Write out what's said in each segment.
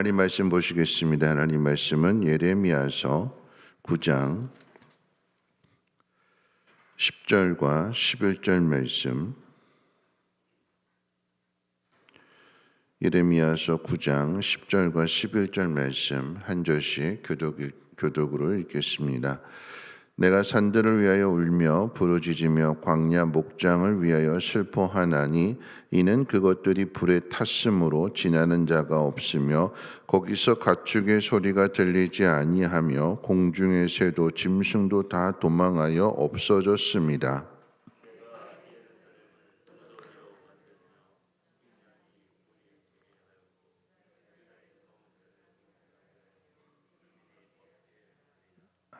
하나님 말씀 보시겠습니다. 하나님 말씀은 예레미야서 9장 10절과 11절 말씀. 예레미야서 9장 10절과 11절 말씀 한 절씩 교독으로 읽겠습니다. 내가 산들을 위하여 울며 부르짖으며 광야 목장을 위하여 슬퍼하나니 이는 그것들이 불에 탔으므로 지나는 자가 없으며 거기서 가축의 소리가 들리지 아니하며 공중의 새도 짐승도 다 도망하여 없어졌습니다.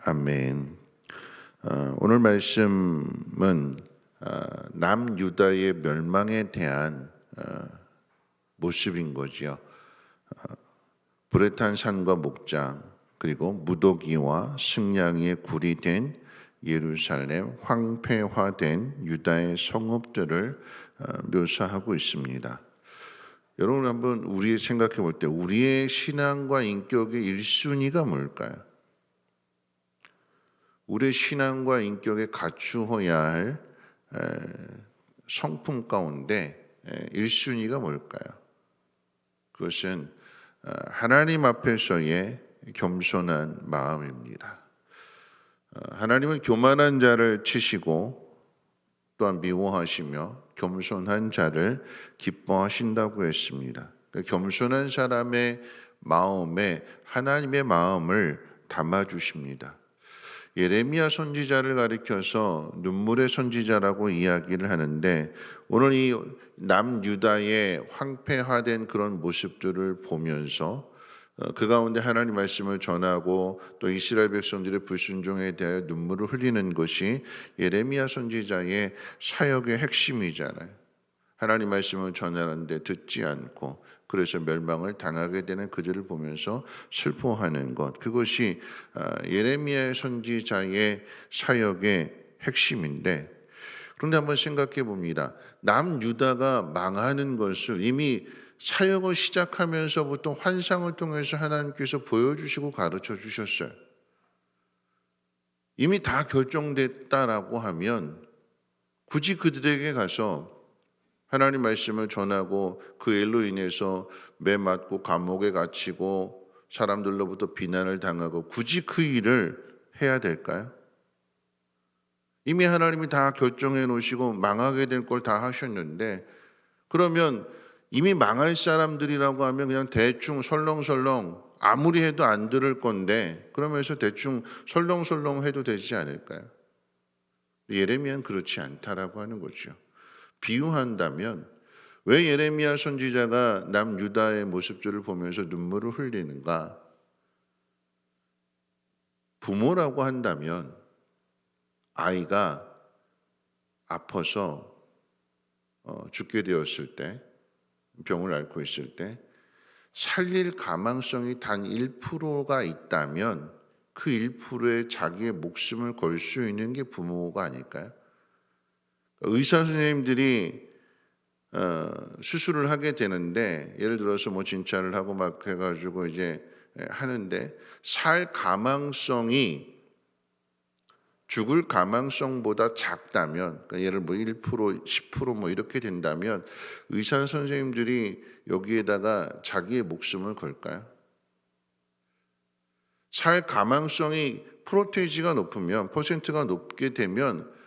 아멘. 오늘 말씀은 남유다의 멸망에 대한 모습인 거지요. 불에 탄 산과 목장 그리고 무더기와 승냥이의 굴이 된 예루살렘, 황폐화된 유다의 성읍들을 묘사하고 있습니다. 여러분 한번 우리 생각해 볼 때 우리의 신앙과 인격의 1순위가 뭘까요? 우리의 신앙과 인격에 갖추어야 할 성품 가운데 1순위가 뭘까요? 그것은 하나님 앞에서의 겸손한 마음입니다. 하나님은 교만한 자를 치시고 또한 미워하시며 겸손한 자를 기뻐하신다고 했습니다. 겸손한 사람의 마음에 하나님의 마음을 담아주십니다. 예레미야 선지자를 가리켜서 눈물의 선지자라고 이야기를 하는데 오늘 이 남유다의 황폐화된 그런 모습들을 보면서 그 가운데 하나님 말씀을 전하고 또 이스라엘 백성들의 불순종에 대하여 눈물을 흘리는 것이 예레미야 선지자의 사역의 핵심이잖아요. 하나님 말씀을 전하는데 듣지 않고 그래서 멸망을 당하게 되는 그들을 보면서 슬퍼하는 것, 그것이 예레미야 선지자의 사역의 핵심인데, 그런데 한번 생각해 봅니다. 남유다가 망하는 것을 이미 사역을 시작하면서부터 환상을 통해서 하나님께서 보여주시고 가르쳐 주셨어요. 이미 다 결정됐다라고 하면 굳이 그들에게 가서 하나님 말씀을 전하고 그 일로 인해서 매 맞고 감옥에 갇히고 사람들로부터 비난을 당하고 굳이 그 일을 해야 될까요? 이미 하나님이 다 결정해 놓으시고 망하게 될 걸 다 하셨는데, 그러면 이미 망할 사람들이라고 하면 그냥 대충 설렁설렁 아무리 해도 안 들을 건데 그러면서 대충 설렁설렁 해도 되지 않을까요? 예레미야는 그렇지 않다라고 하는 거죠. 비유한다면 왜 예레미야 선지자가 남유다의 모습들을 보면서 눈물을 흘리는가? 부모라고 한다면 아이가 아파서 죽게 되었을 때, 병을 앓고 있을 때 살릴 가망성이 단 1%가 있다면 그 1%에 자기의 목숨을 걸 수 있는 게 부모가 아닐까요? 의사 선생님들이 수술을 하게 되는데, 예를 들어서 뭐 진찰을 하고 막 해가지고 이제 하는데 살 가망성이 죽을 가망성보다 작다면, 그러니까 예를 뭐 1%, 10% 뭐 이렇게 된다면 의사 선생님들이 여기에다가 자기의 목숨을 걸까요? 살 가망성이 프로테이지가 높으면, 퍼센트가 높게 되면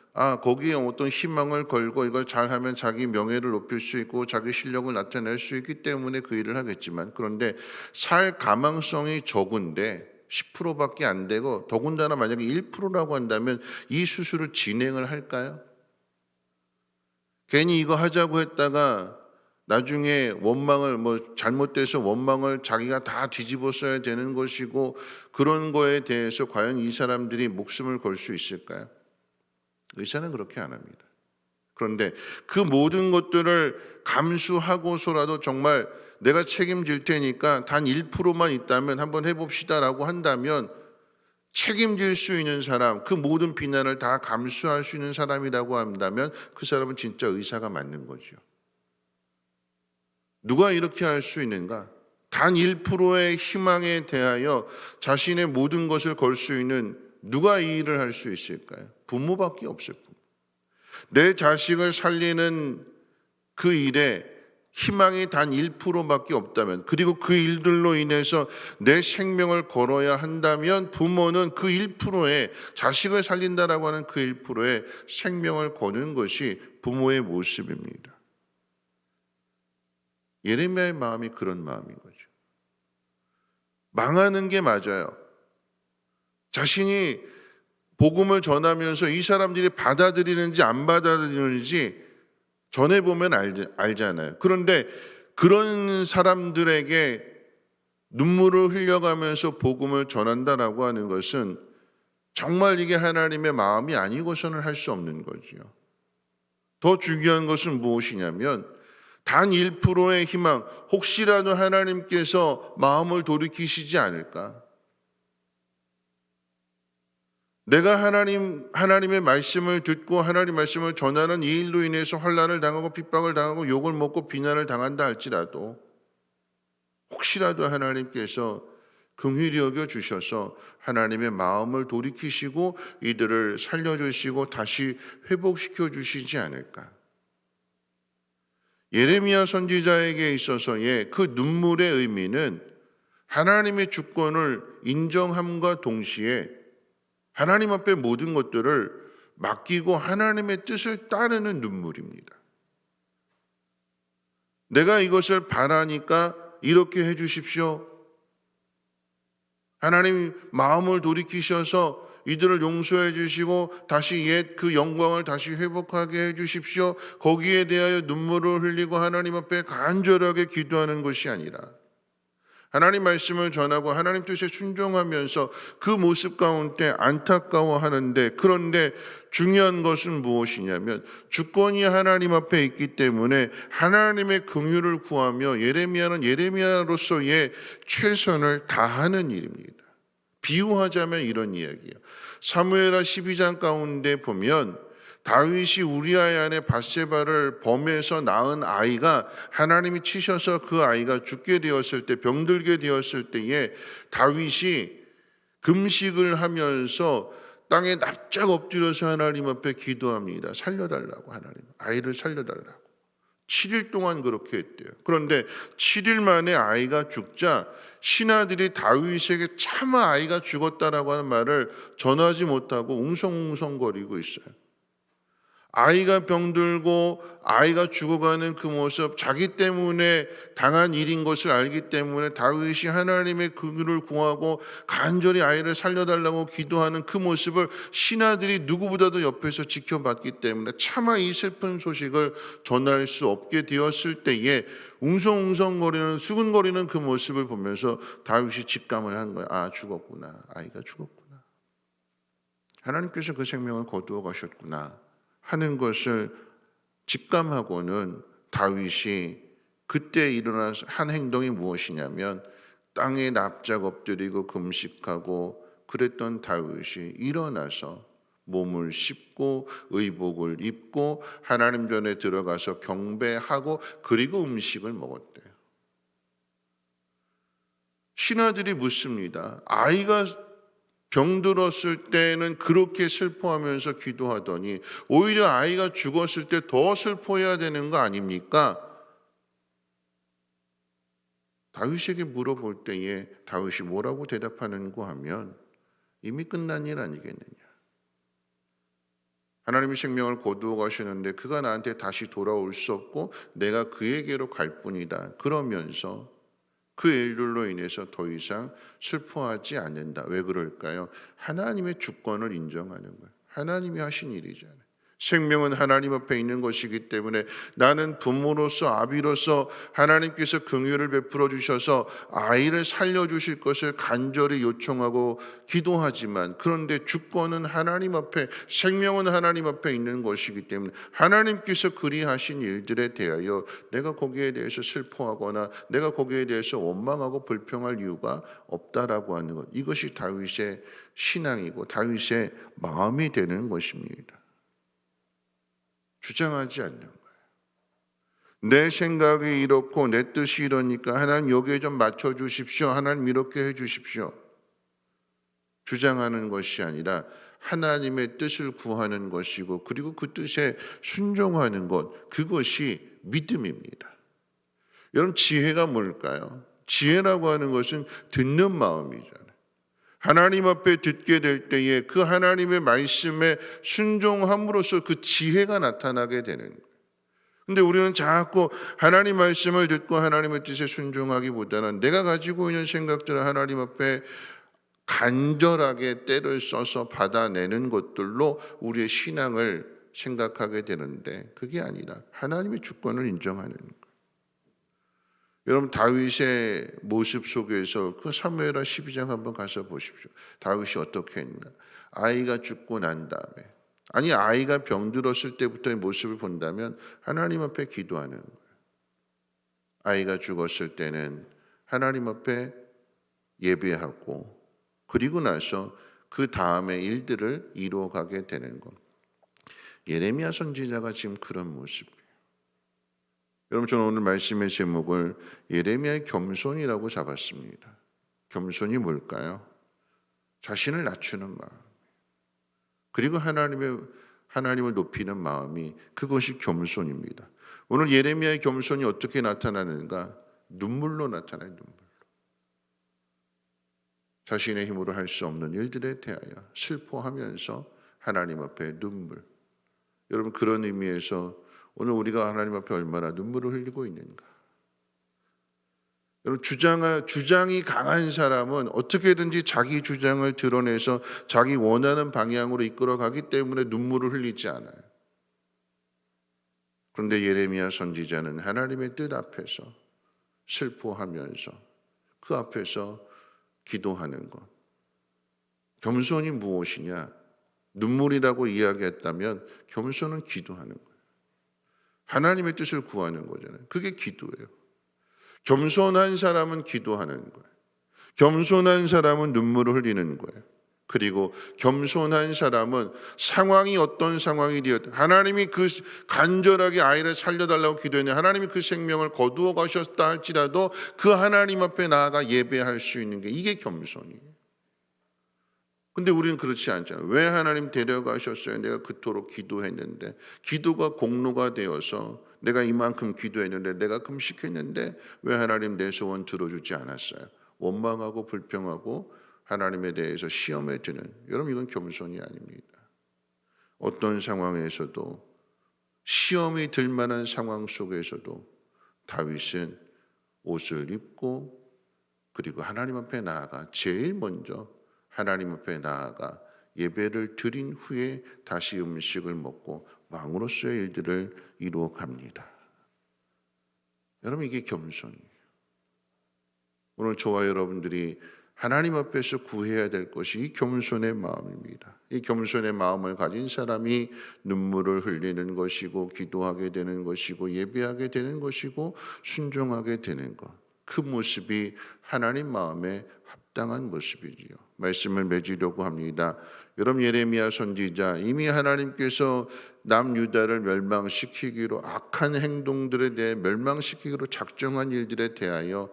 거기에 어떤 희망을 걸고 이걸 잘하면 자기 명예를 높일 수 있고 자기 실력을 나타낼 수 있기 때문에 그 일을 하겠지만, 그런데 살 가망성이 적은데 10%밖에 안 되고 더군다나 만약에 1%라고 한다면 이 수술을 진행을 할까요? 괜히 이거 하자고 했다가 나중에 원망을 잘못돼서 원망을 자기가 다 뒤집어 써야 되는 것이고, 그런 거에 대해서 과연 이 사람들이 목숨을 걸 수 있을까요? 의사는 그렇게 안 합니다. 그런데 그 모든 것들을 감수하고서라도 정말 내가 책임질 테니까 단 1%만 있다면 한번 해봅시다라고 한다면 책임질 수 있는 사람, 그 모든 비난을 다 감수할 수 있는 사람이라고 한다면 그 사람은 진짜 의사가 맞는 거죠. 누가 이렇게 할 수 있는가? 단 1%의 희망에 대하여 자신의 모든 것을 걸 수 있는 누가 이 일을 할 수 있을까요? 부모밖에 없을 뿐. 내 자식을 살리는 그 일에 희망이 단 1%밖에 없다면, 그리고 그 일들로 인해서 내 생명을 걸어야 한다면 부모는 그 1%에, 자식을 살린다라고 하는 그 1%에 생명을 거는 것이 부모의 모습입니다. 예레미야의 마음이 그런 마음인 거죠. 망하는 게 맞아요. 자신이 복음을 전하면서 이 사람들이 받아들이는지 안 받아들이는지 전해보면 알잖아요. 그런데 그런 사람들에게 눈물을 흘려가면서 복음을 전한다라고 하는 것은 정말 이게 하나님의 마음이 아니고서는 할 수 없는 거지요. 더 중요한 것은 무엇이냐면 단 1%의 희망, 혹시라도 하나님께서 마음을 돌이키시지 않을까? 내가 하나님의 말씀을 듣고 하나님 말씀을 전하는 이 일로 인해서 환난을 당하고 핍박을 당하고 욕을 먹고 비난을 당한다 할지라도 혹시라도 하나님께서 긍휼히 여겨 주셔서 하나님의 마음을 돌이키시고 이들을 살려주시고 다시 회복시켜 주시지 않을까. 예레미야 선지자에게 있어서의 그 눈물의 의미는 하나님의 주권을 인정함과 동시에 하나님 앞에 모든 것들을 맡기고 하나님의 뜻을 따르는 눈물입니다. 내가 이것을 바라니까 이렇게 해주십시오. 하나님 마음을 돌이키셔서 이들을 용서해 주시고 다시 옛 그 영광을 다시 회복하게 해 주십시오. 거기에 대하여 눈물을 흘리고 하나님 앞에 간절하게 기도하는 것이 아니라 하나님 말씀을 전하고 하나님 뜻에 순종하면서 그 모습 가운데 안타까워하는데, 그런데 중요한 것은 무엇이냐면 주권이 하나님 앞에 있기 때문에 하나님의 긍휼을 구하며 예레미야는 예레미야로서의 최선을 다하는 일입니다. 비유하자면 이런 이야기예요. 사무엘하 12장 가운데 보면 다윗이 우리아의 아내 밧세바를 범해서 낳은 아이가 하나님이 치셔서 그 아이가 죽게 되었을 때, 병들게 되었을 때에 다윗이 금식을 하면서 땅에 납작 엎드려서 하나님 앞에 기도합니다. 살려달라고, 하나님 아이를 살려달라고. 7일 동안 그렇게 했대요. 그런데 7일 만에 아이가 죽자 신하들이 다윗에게 차마 아이가 죽었다라고 하는 말을 전하지 못하고 웅성웅성거리고 있어요. 아이가 병들고 아이가 죽어가는 그 모습, 자기 때문에 당한 일인 것을 알기 때문에 다윗이 하나님의 긍휼을 구하고 간절히 아이를 살려달라고 기도하는 그 모습을 신하들이 누구보다도 옆에서 지켜봤기 때문에 차마 이 슬픈 소식을 전할 수 없게 되었을 때에 웅성웅성거리는, 수근거리는 그 모습을 보면서 다윗이 직감을 한 거야. 아, 죽었구나. 아이가 죽었구나. 하나님께서 그 생명을 거두어 가셨구나 하는 것을 직감하고는 다윗이 그때 일어난 한 행동이 무엇이냐면 땅에 납작 엎드리고 금식하고 그랬던 다윗이 일어나서 몸을 씻고 의복을 입고 하나님 전에 들어가서 경배하고 그리고 음식을 먹었대요. 신하들이 묻습니다. 아이가 병들었을 때는 그렇게 슬퍼하면서 기도하더니 오히려 아이가 죽었을 때 더 슬퍼해야 되는 거 아닙니까? 다윗에게 물어볼 때에 다윗이 뭐라고 대답하는가 하면 이미 끝난 일 아니겠느냐. 하나님이 생명을 거두어 가시는데 그가 나한테 다시 돌아올 수 없고 내가 그에게로 갈 뿐이다. 그러면서 그 일들로 인해서 더 이상 슬퍼하지 않는다. 왜 그럴까요? 하나님의 주권을 인정하는 거예요. 하나님이 하신 일이잖아요. 생명은 하나님 앞에 있는 것이기 때문에 나는 부모로서, 아비로서 하나님께서 긍휼을 베풀어 주셔서 아이를 살려주실 것을 간절히 요청하고 기도하지만, 그런데 주권은 하나님 앞에, 생명은 하나님 앞에 있는 것이기 때문에 하나님께서 그리하신 일들에 대하여 내가 거기에 대해서 슬퍼하거나 내가 거기에 대해서 원망하고 불평할 이유가 없다라고 하는 것, 이것이 다윗의 신앙이고 다윗의 마음이 되는 것입니다. 주장하지 않는 거예요. 내 생각이 이렇고 내 뜻이 이러니까 하나님 여기에 좀 맞춰주십시오. 하나님 이렇게 해주십시오. 주장하는 것이 아니라 하나님의 뜻을 구하는 것이고 그리고 그 뜻에 순종하는 것, 그것이 믿음입니다. 여러분, 지혜가 뭘까요? 지혜라고 하는 것은 듣는 마음이잖아요. 하나님 앞에 듣게 될 때에 그 하나님의 말씀에 순종함으로써 그 지혜가 나타나게 되는 거예요. 근데 우리는 자꾸 하나님 말씀을 듣고 하나님의 뜻에 순종하기보다는 내가 가지고 있는 생각들을 하나님 앞에 간절하게 때를 써서 받아내는 것들로 우리의 신앙을 생각하게 되는데 그게 아니라 하나님의 주권을 인정하는 거예요. 여러분, 다윗의 모습 속에서 그 사무엘하 12장 한번 가서 보십시오. 다윗이 어떻게 했나? 아이가 죽고 난 다음에, 아니 아이가 병들었을 때부터의 모습을 본다면 하나님 앞에 기도하는 거예요. 아이가 죽었을 때는 하나님 앞에 예배하고 그리고 나서 그 다음의 일들을 이루어가게 되는 것. 예레미야 선지자가 지금 그런 모습이에요. 여러분, 저는 오늘 말씀의 제목을 예레미야의 겸손이라고 잡았습니다. 겸손이 뭘까요? 자신을 낮추는 마음, 그리고 하나님을 높이는 마음이, 그것이 겸손입니다. 오늘 예레미야의 겸손이 어떻게 나타나는가? 눈물로 나타나요. 눈물. 자신의 힘으로 할 수 없는 일들에 대하여 슬퍼하면서 하나님 앞에 눈물. 여러분, 그런 의미에서 오늘 우리가 하나님 앞에 얼마나 눈물을 흘리고 있는가? 여러분, 주장이 강한 사람은 어떻게든지 자기 주장을 드러내서 자기 원하는 방향으로 이끌어가기 때문에 눈물을 흘리지 않아요. 그런데 예레미야 선지자는 하나님의 뜻 앞에서 슬퍼하면서 그 앞에서 기도하는 것. 겸손이 무엇이냐? 눈물이라고 이야기했다면 겸손은 기도하는 거예요. 하나님의 뜻을 구하는 거잖아요. 그게 기도예요. 겸손한 사람은 기도하는 거예요. 겸손한 사람은 눈물을 흘리는 거예요. 그리고 겸손한 사람은 상황이 어떤 상황이 되었든 하나님이 그 간절하게 아이를 살려달라고 기도했는데 하나님이 그 생명을 거두어 가셨다 할지라도 그 하나님 앞에 나아가 예배할 수 있는 게, 이게 겸손이에요. 근데 우리는 그렇지 않잖아요. 왜 하나님 데려가셨어요? 내가 그토록 기도했는데, 기도가 공로가 되어서 내가 이만큼 기도했는데, 내가 금식했는데 왜 하나님 내 소원 들어주지 않았어요? 원망하고 불평하고 하나님에 대해서 시험에 드는, 여러분, 이건 겸손이 아닙니다. 어떤 상황에서도, 시험이 들 만한 상황 속에서도 다윗은 옷을 입고 그리고 하나님 앞에 나아가 제일 먼저 하나님 앞에 나아가 예배를 드린 후에 다시 음식을 먹고 왕으로서의 일들을 이루어 갑니다. 여러분, 이게 겸손이에요. 오늘 저와 여러분들이 하나님 앞에서 구해야 될 것이 이 겸손의 마음입니다. 이 겸손의 마음을 가진 사람이 눈물을 흘리는 것이고 기도하게 되는 것이고 예배하게 되는 것이고 순종하게 되는 것. 그 모습이 하나님 마음에 합당한 모습이지요. 말씀을 맺으려고 합니다. 여러분, 예레미야 선지자, 이미 하나님께서 남유다를 멸망시키기로, 악한 행동들에 대해 멸망시키기로 작정한 일들에 대하여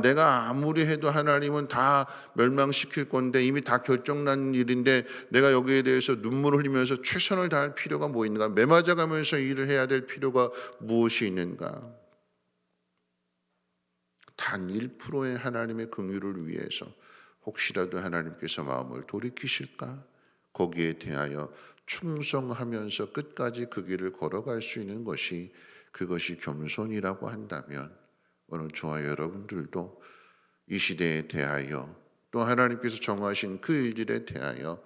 내가 아무리 해도 하나님은 다 멸망시킬 건데 이미 다 결정난 일인데 내가 여기에 대해서 눈물을 흘리면서 최선을 다할 필요가 뭐 있는가? 매맞아가면서 일을 해야 될 필요가 무엇이 있는가? 단 1%의 하나님의 긍휼을 위해서 혹시라도 하나님께서 마음을 돌이키실까? 거기에 대하여 충성하면서 끝까지 그 길을 걸어갈 수 있는 것이, 그것이 겸손이라고 한다면 오늘 저와 여러분들도 이 시대에 대하여 또 하나님께서 정하신 그 일들에 대하여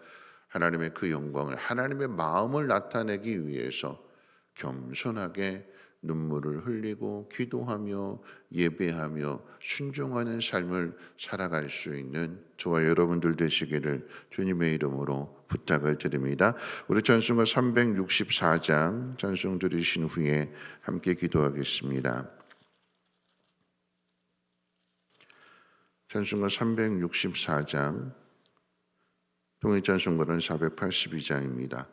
하나님의 그 영광을, 하나님의 마음을 나타내기 위해서 겸손하게 눈물을 흘리고 기도하며 예배하며 순종하는 삶을 살아갈 수 있는 저와 여러분들 되시기를 주님의 이름으로 부탁을 드립니다. 우리 찬송가 364장 찬송 드리신 후에 함께 기도하겠습니다. 찬송가 364장, 통일 찬송가는 482장입니다.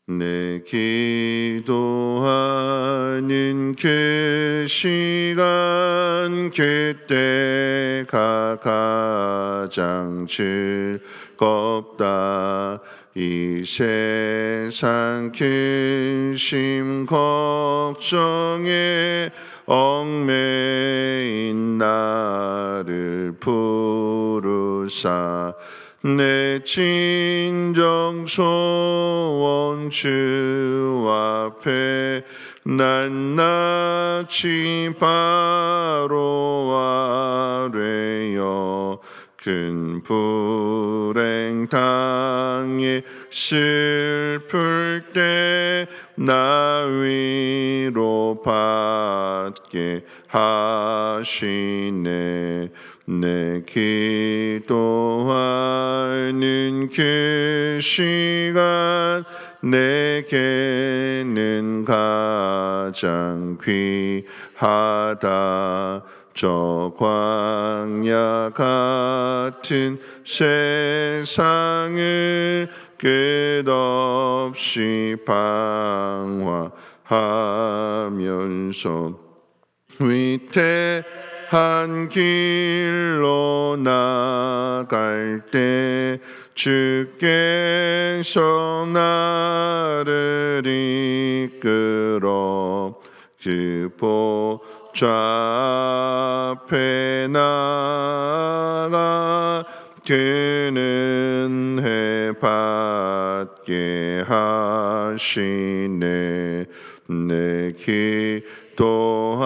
내 기도하는 그 시간 그때가 가장 즐겁다. 이 세상 근심 걱정에 얽매인 나를 부르사 내 진정 소원 주 앞에 낱낱이 바로 아뢰어 큰 불행 당해 슬플 때 나 위로 받게 하시네. 내 기도하는 그 시간 내게는 가장 귀하다. 저 광야 같은 세상을 끝없이 방황하면서 위태한 길로 나갈 때 주께서 나를 이끌어 그 보좌 앞에 나가 그는 해 받게 하시네. 내 기도하는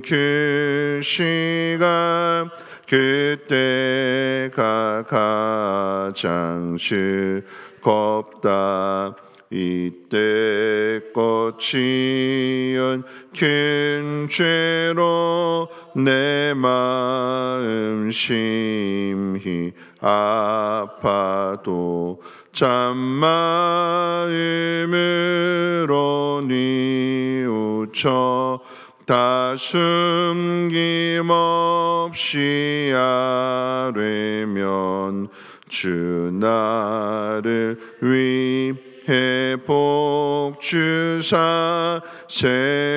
그 시간 그때가 가장 즐겁다. 이때 꽃이 연 큰 죄로 내 마음 심히 아파도 짠마음으로 뉘우쳐 다 숨김없이 아뢰면 주 나를 위해 복 주사 새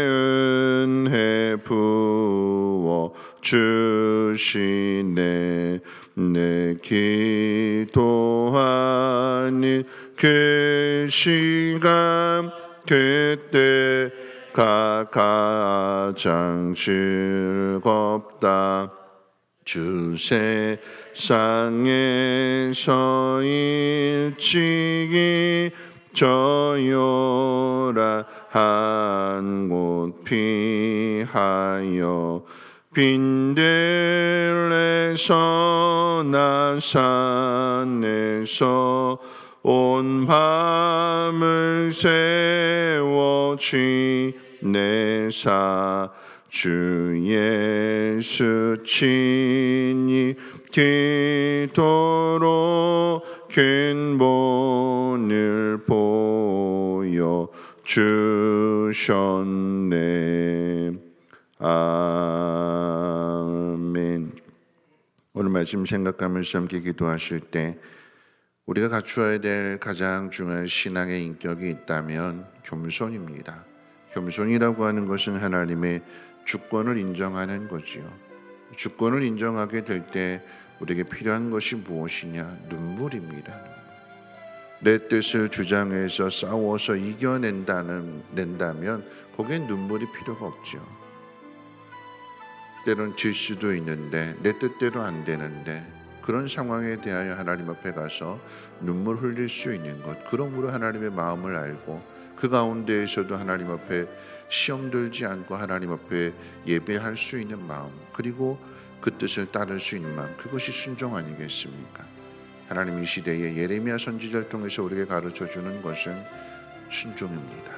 은혜 부어 주시네. 내 기도하는 그 시간 그때가 가장 즐겁다. 주 세상에서 일찍이 저요라 한 곳 피하여 빈들에서 나산에서 온 밤을 세워 지내사 주 예수 친히 기도로 근본을 보여 주셨네. 아멘. 오늘 말씀 생각하면서 함께 기도하실 때 우리가 갖추어야 될 가장 중요한 신앙의 인격이 있다면 겸손입니다. 겸손이라고 하는 것은 하나님의 주권을 인정하는 거지요. 주권을 인정하게 될 때 우리에게 필요한 것이 무엇이냐? 눈물입니다. 내 뜻을 주장해서 싸워서 이겨낸다면 거기엔 눈물이 필요가 없죠. 때론 질 수도 있는데 내 뜻대로 안 되는데 그런 상황에 대하여 하나님 앞에 가서 눈물 흘릴 수 있는 것, 그러므로 하나님의 마음을 알고 그 가운데에서도 하나님 앞에 시험 들지 않고 하나님 앞에 예배할 수 있는 마음, 그리고 그 뜻을 따를 수 있는 마음, 그것이 순종 아니겠습니까? 하나님 이 시대에 예레미야 선지자를 통해서 우리에게 가르쳐주는 것은 순종입니다.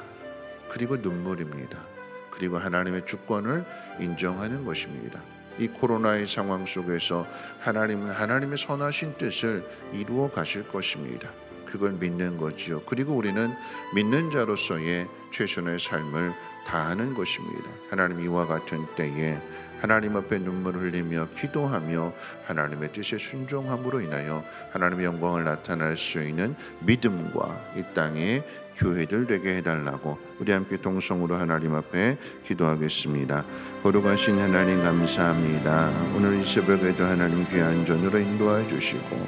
그리고 눈물입니다. 그리고 하나님의 주권을 인정하는 것입니다. 이 코로나의 상황 속에서 하나님은 하나님의 선하신 뜻을 이루어 가실 것입니다. 그걸 믿는 거지요. 그리고 우리는 믿는 자로서의 최선의 삶을 다하는 것입니다. 하나님 이와 같은 때에 하나님 앞에 눈물을 흘리며 기도하며 하나님의 뜻에 순종함으로 인하여 하나님의 영광을 나타낼 수 있는 믿음과 이 땅의 교회들 되게 해달라고 우리 함께 동성으로 하나님 앞에 기도하겠습니다. 거룩하신 하나님 감사합니다. 오늘 이 새벽에도 하나님 귀한 전으로 인도하여 주시고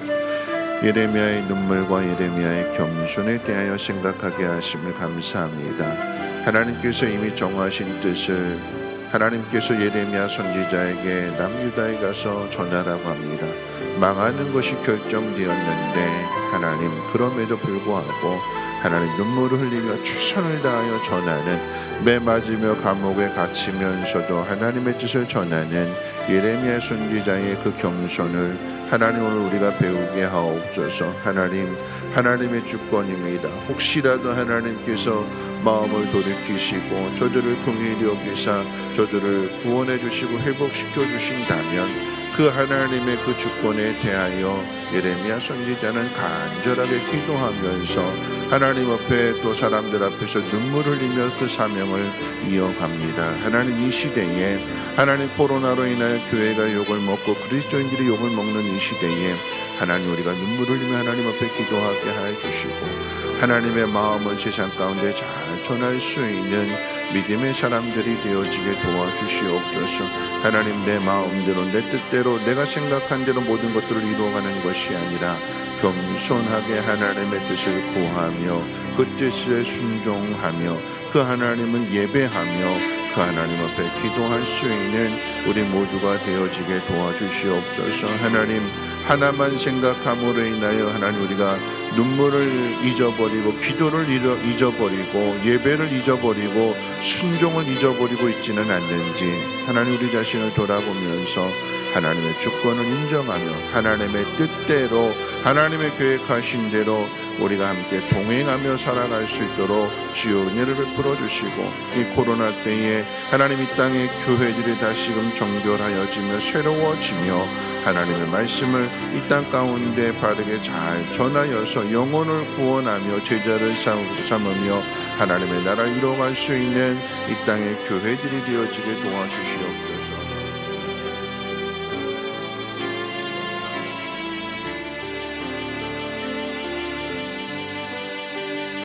예레미야의 눈물과 예레미야의 겸손에 대하여 생각하게 하심을 감사합니다. 하나님께서 이미 정하신 뜻을 하나님께서 예레미야 선지자에게 남유다에 가서 전하라고 합니다. 망하는 것이 결정되었는데 하나님 그럼에도 불구하고 하나님 눈물을 흘리며 최선을 다하여 전하는 매 맞으며 감옥에 갇히면서도 하나님의 뜻을 전하는 예레미야 선지자의 그 겸손을 하나님 오늘 우리가 배우게 하옵소서. 하나님의 주권입니다. 혹시라도 하나님께서 마음을 돌이키시고 저들을 긍휼히 여기사 저들을 구원해 주시고 회복시켜 주신다면 그 하나님의 그 주권에 대하여 예레미야 선지자는 간절하게 기도하면서 하나님 앞에 또 사람들 앞에서 눈물을 흘리며 그 사명을 이어갑니다. 하나님 이 시대에 하나님 코로나로 인하여 교회가 욕을 먹고 그리스도인들이 욕을 먹는 이 시대에 하나님 우리가 눈물을 흘리며 하나님 앞에 기도하게 하여 주시고 하나님의 마음을 세상 가운데 잘 전할 수 있는 믿음의 사람들이 되어지게 도와주시옵소서. 하나님 내 마음대로 내 뜻대로 내가 생각한 대로 모든 것들을 이루어가는 것이 아니라 겸손하게 하나님의 뜻을 구하며 그 뜻에 순종하며 그 하나님을 예배하며 그 하나님 앞에 기도할 수 있는 우리 모두가 되어지게 도와주시옵소서. 하나님 하나만 생각함으로 인하여 하나님 우리가 눈물을 잊어버리고 기도를 잊어버리고 예배를 잊어버리고 순종을 잊어버리고 있지는 않는지 하나님 우리 자신을 돌아보면서 하나님의 주권을 인정하며 하나님의 뜻대로 하나님의 계획하신 대로 우리가 함께 동행하며 살아갈 수 있도록 주여 은혜를 베풀어 주시고 이 코로나 때에 하나님 이 땅의 교회들이 다시금 정결하여지며 새로워지며 하나님의 말씀을 이 땅 가운데 바르게 잘 전하여서 영혼을 구원하며 제자를 삼으며 하나님의 나라를 이루어갈 수 있는 이 땅의 교회들이 되어지게 도와주시옵소서.